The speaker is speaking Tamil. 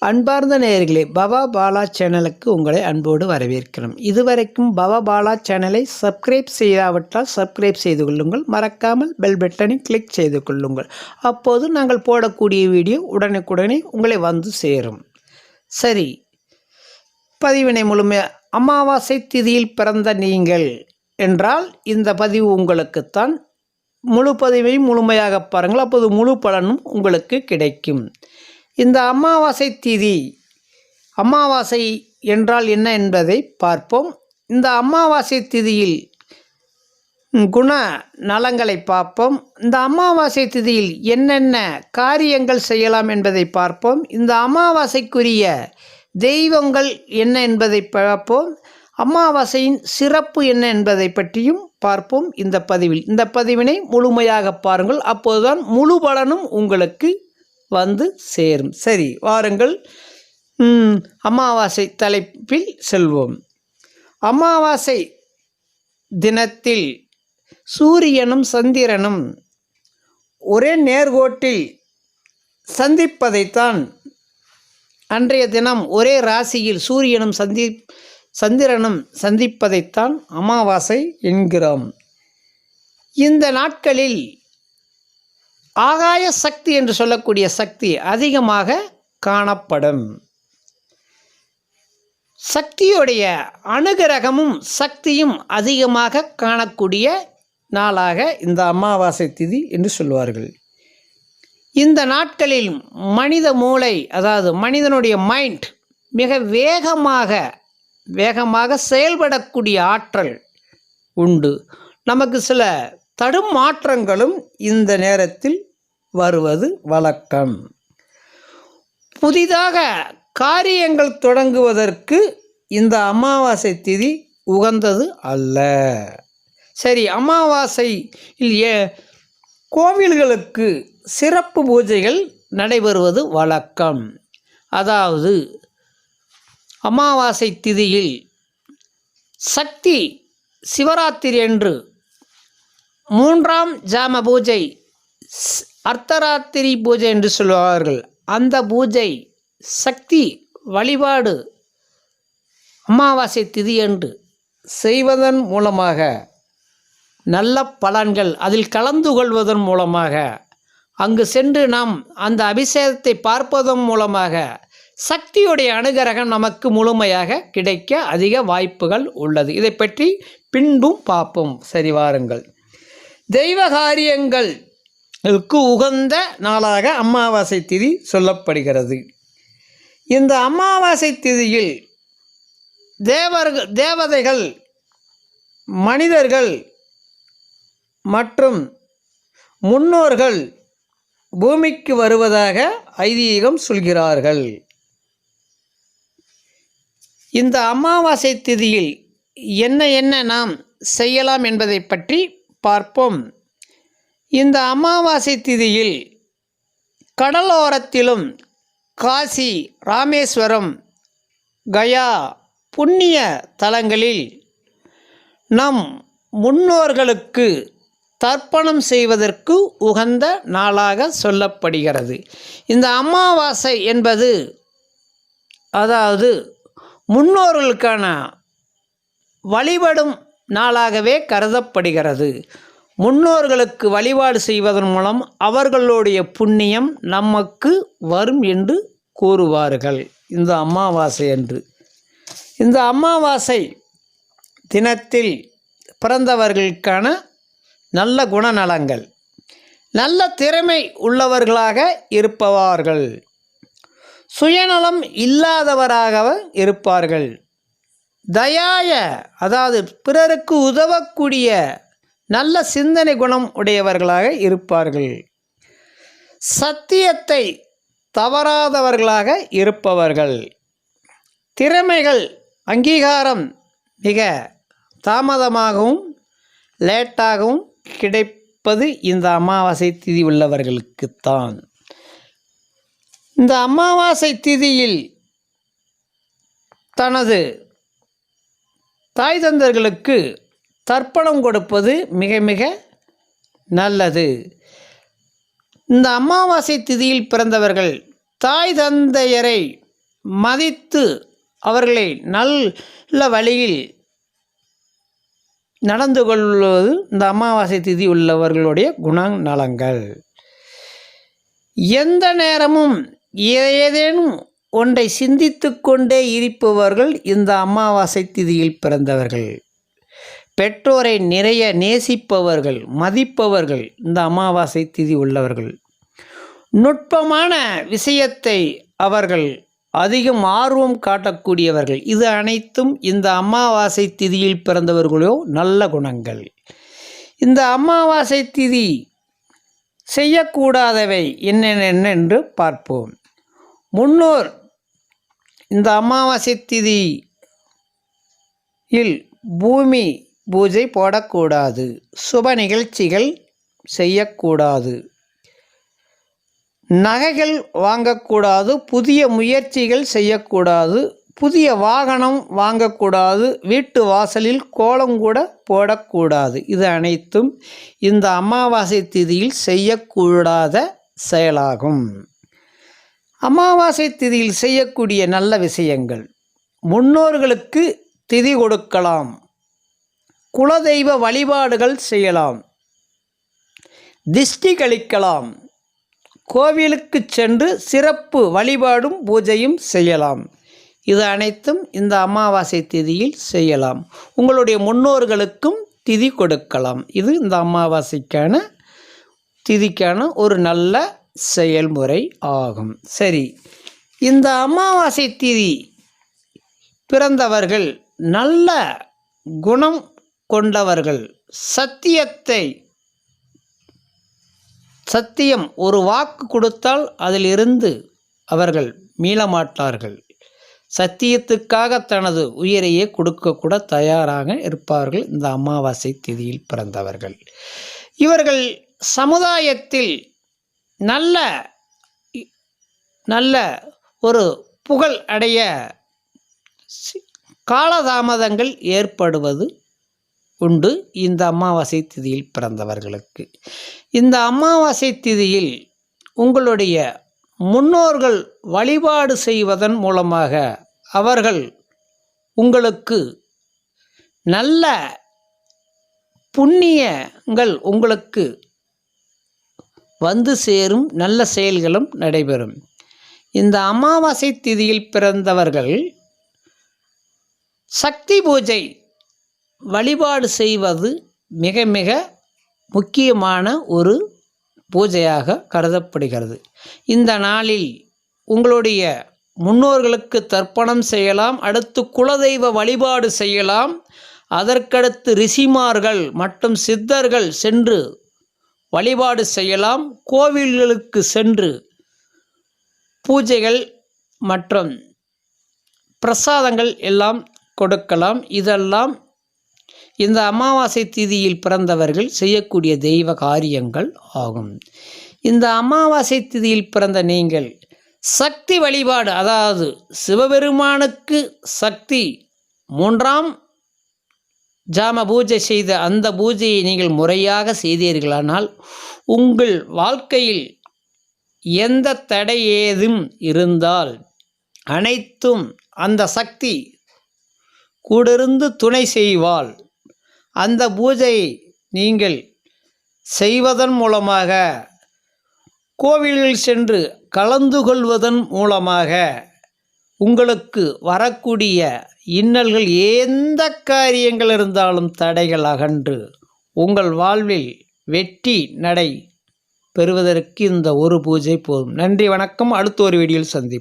அன்பார்ந்த நேயர்களே, பவா பாலா சேனலுக்கு உங்களை அன்போடு வரவேற்கிறோம். இதுவரைக்கும் பவா பாலா சேனலை சப்ஸ்கிரைப் செய்யாவிட்டால் சப்ஸ்கிரைப் செய்து கொள்ளுங்கள். மறக்காமல் பெல் பட்டனை கிளிக் செய்து கொள்ளுங்கள். அப்போது நாங்கள் போடக்கூடிய வீடியோ உடனுக்குடனே உங்களை வந்து சேரும். சரி, பதிவினை முழுமையாக அமாவாசை திதியில் பிறந்த நீங்கள் என்றால் இந்த பதிவு உங்களுக்குத்தான். முழு பதிவையும் முழுமையாக பாருங்கள், அப்போது முழு பலனும் உங்களுக்கு கிடைக்கும். இந்த அமாவாசை திதி, அமாவாசை என்றால் என்ன என்பதை பார்ப்போம். இந்த அமாவாசை திதியில் குண நலங்களை பார்ப்போம். இந்த அமாவாசை திதியில் என்னென்ன காரியங்கள் செய்யலாம் என்பதை பார்ப்போம். இந்த அமாவாசைக்குரிய தெய்வங்கள் என்ன என்பதை பார்ப்போம். அமாவாசையின் சிறப்பு என்ன என்பதை பற்றியும் பார்ப்போம் இந்த பதிவில். இந்த பதிவினை முழுமையாக பாருங்கள், அப்போதுதான் முழு பலனும் உங்களுக்கு வந்து சேரும். சரி, வாருங்கள் அமாவாசை தலைப்பில் செல்வோம். அமாவாசை தினத்தில் சூரியனும் சந்திரனும் ஒரே நேர்கோட்டில் சந்திப்பதைத்தான், அன்றைய தினம் ஒரே ராசியில் சூரியனும் சந்திரனும் சந்திப்பதைத்தான் அமாவாசை என்கிறோம். இந்த நாட்களில் ஆகாய சக்தி என்று சொல்லக்கூடிய சக்தி அதிகமாக காணப்படும். சக்தியுடைய அனுகிரகமும் சக்தியும் அதிகமாக காணக்கூடிய நாளாக இந்த அமாவாசை திதி என்று சொல்வார்கள். இந்த நாட்களில் மனித மூளை, அதாவது மனிதனுடைய மைண்ட் மிக வேகமாக செயல்படக்கூடிய ஆற்றல் உண்டு. நமக்கு சில தடுமாற்றங்களும் இந்த நேரத்தில் வருவது வழக்கம். புதிதாக காரியங்கள் தொடங்குவதற்கு இந்த அமாவாசை திதி உகந்தது அல்ல. சரி, அமாவாசையில் கோவில்களுக்கு சிறப்பு பூஜைகள் நடைபெறுவது வழக்கம். அதாவது அமாவாசை திதியில் சக்தி சிவராத்திரி என்று 3ஆம் ஜாம பூஜை, அர்த்தராத்திரி பூஜை என்று சொல்வார்கள். அந்த பூஜை சக்தி வழிபாடு அமாவாசை திதி என்று செய்வதன் மூலமாக நல்ல பலன்கள், அதில் கலந்து கொள்வதன் மூலமாக, அங்கு சென்று நாம் அந்த அபிஷேகத்தை பார்ப்பதன் மூலமாக சக்தியுடைய அனுகிரகம் நமக்கு முழுமையாக கிடைக்க அதிக வாய்ப்புகள் உள்ளது. இதை பற்றி பின்பும் பார்ப்போம். சரி, வாருங்கள். தெய்வ காரியங்களுக்கு உகந்த நாளாக அமாவாசை திதி சொல்லப்படுகிறது. இந்த அமாவாசை திதியில் தேவதைகள், மனிதர்கள் மற்றும் முன்னோர்கள் பூமிக்கு வருவதாக ஐதீகம் சொல்கிறார்கள். இந்த அமாவாசை திதியில் என்ன நாம் செய்யலாம் என்பதை பற்றி பார்ப்போம். இந்த அமாவாசை திதியில் கடலோரத்திலும் காசி, ராமேஸ்வரம், கயா புண்ணிய தலங்களில் நம் முன்னோர்களுக்கு தர்ப்பணம் செய்வதற்கு உகந்த நாளாக சொல்லப்படுகிறது. இந்த அமாவாசை என்பது அதாவது முன்னோர்களுக்கான வழிபடும் நாளாகவே கருதப்படுகிறது. முன்னோர்களுக்கு வழிபாடு செய்வதன் மூலம் அவர்களுடைய புண்ணியம் நமக்கு வரும் என்று கூறுவார்கள் இந்த அமாவாசை அன்று. இந்த அமாவாசை தினத்தில் பிறந்தவர்களுக்கான நல்ல குணநலங்கள், நல்ல திறமை உள்ளவர்களாக இருப்பவர்கள், சுயநலம் இல்லாதவராக இருப்பார்கள், தயாய, அதாவது பிறருக்கு உதவக்கூடிய நல்ல சிந்தனை குணம் உடையவர்களாக இருப்பார்கள், சத்தியத்தை தவறாதவர்களாக இருப்பவர்கள், திறமைகள் அங்கீகாரம் மிக தாமதமாகவும் லேட்டாகவும் கிடைப்பது இந்த அமாவாசை திதி உள்ளவர்களுக்குத்தான். இந்த அமாவாசை திதியில் தனது தாய் தந்தர்களுக்கு தர்ப்பணம் கொடுப்பது மிக மிக நல்லது. இந்த அமாவாசை திதியில் பிறந்தவர்கள் தாய் தந்தையரை மதித்து அவர்களை நல்ல வழியில் நடந்து கொள்வது இந்த அமாவாசை திதி உள்ளவர்களுடைய குணநலங்கள். எந்த நேரமும் ஏதேனும் ஒன்றை சிந்தித்து கொண்டே இருப்பவர்கள் இந்த அமாவாசை திதியில் பிறந்தவர்கள். பெற்றோரை நிறைய நேசிப்பவர்கள், மதிப்பவர்கள் இந்த அமாவாசை திதி உள்ளவர்கள். நுட்பமான விஷயத்தை அவர்கள் அதிகம் ஆர்வம் காட்டக்கூடியவர்கள். இது அனைத்தும் இந்த அமாவாசை திதியில் பிறந்தவர்களோ நல்ல குணங்கள். இந்த அமாவாசை திதி செய்யக்கூடாதவை என்னென்ன என்று பார்ப்போம். முன்னோர் இந்த அமாவாசை திதியில் பூமி பூஜை போடக்கூடாது, சுப நிகழ்ச்சிகள் செய்யக்கூடாது, நகைகள் வாங்கக்கூடாது, புதிய முயற்சிகள் செய்யக்கூடாது, புதிய வாகனம் வாங்கக்கூடாது, வீட்டு வாசலில் கோலம் கூட போடக்கூடாது. இது அனைத்தும் இந்த அமாவாசை திதியில் செய்யக்கூடாத செயலாகும். அமாவாசை திதியில் செய்யக்கூடிய நல்ல விஷயங்கள்: முன்னோர்களுக்கு திதி கொடுக்கலாம், குலதெய்வ வழிபாடுகள் செய்யலாம், திஷ்டி கழிக்கலாம், கோவிலுக்கு சென்று சிறப்பு வழிபாடும் பூஜையும் செய்யலாம். இது அனைத்தும் இந்த அமாவாசை திதியில் செய்யலாம். உங்களுடைய முன்னோர்களுக்கும் திதி கொடுக்கலாம். இது இந்த அமாவாசைக்கான திதிக்கான ஒரு நல்ல செயல்முறை ஆகும். சரி, இந்த அமாவாசை திதி பிறந்தவர்கள் நல்ல குணம் கொண்டவர்கள். சத்தியம் ஒரு வாக்கு கொடுத்தால் அதிலிருந்து அவர்கள் மீளமாட்டார்கள். சத்தியத்துக்காக தனது உயிரையே கொடுக்கக்கூட தயாராக இருப்பார்கள் இந்த அமாவாசை திதியில் பிறந்தவர்கள். இவர்கள் சமுதாயத்தில் நல்ல ஒரு புகழ் அடைய காலதாமதங்கள் ஏற்படுவது உண்டு இந்த அமாவாசை திதியில் பிறந்தவர்களுக்கு. இந்த அமாவாசை திதியில் உங்களுடைய முன்னோர்கள் வழிபாடு செய்வதன் மூலமாக அவர்கள் உங்களுக்கு நல்ல புண்ணியங்கள் உங்களுக்கு வந்து சேரும், நல்ல செயல்களும் நடைபெறும். இந்த அமாவாசை திதியில் பிறந்தவர்கள் சக்தி பூஜை வழிபாடு செய்வது மிக மிக முக்கியமான ஒரு பூஜையாக கருதப்படுகிறது. இந்த நாளில் உங்களுடைய முன்னோர்களுக்கு தர்ப்பணம் செய்யலாம், அடுத்து குலதெய்வ வழிபாடு செய்யலாம், அதற்கடுத்து ரிஷிமார்கள் மற்றும் சித்தர்கள் சென்று வழிபாடு செய்யலாம், கோவில்களுக்கு சென்று பூஜைகள் மற்றும் பிரசாதங்கள் எல்லாம் கொடுக்கலாம். இதெல்லாம் இந்த அமாவாசை திதியில் பிறந்தவர்கள் செய்யக்கூடிய தெய்வ காரியங்கள் ஆகும். இந்த அமாவாசை திதியில் பிறந்த நீங்கள் சக்தி வழிபாடு, அதாவது சிவபெருமானுக்கு சக்தி 3ஆம் ஜாம பூஜை செய்த அந்த பூஜையை நீங்கள் முறையாக செய்தீர்களானால் உங்கள் வாழ்க்கையில் எந்த தடை ஏதும் இருந்தால் அனைத்தும் அந்த சக்தி கூடிருந்து துணை செய்வாள். அந்த பூஜையை நீங்கள் செய்வதன் மூலமாக, கோவில்கள் சென்று கலந்து கொள்வதன் மூலமாக உங்களுக்கு வரக்கூடிய இன்னல்கள், எந்த காரியங்கள் இருந்தாலும் தடைகள் அகன்று உங்கள் வாழ்வில் வெற்றி நடை பெறுவதற்கு இந்த ஒரு பூஜை போதும். நன்றி, வணக்கம். அடுத்த ஒரு வீடியோவில் சந்திப்போம்.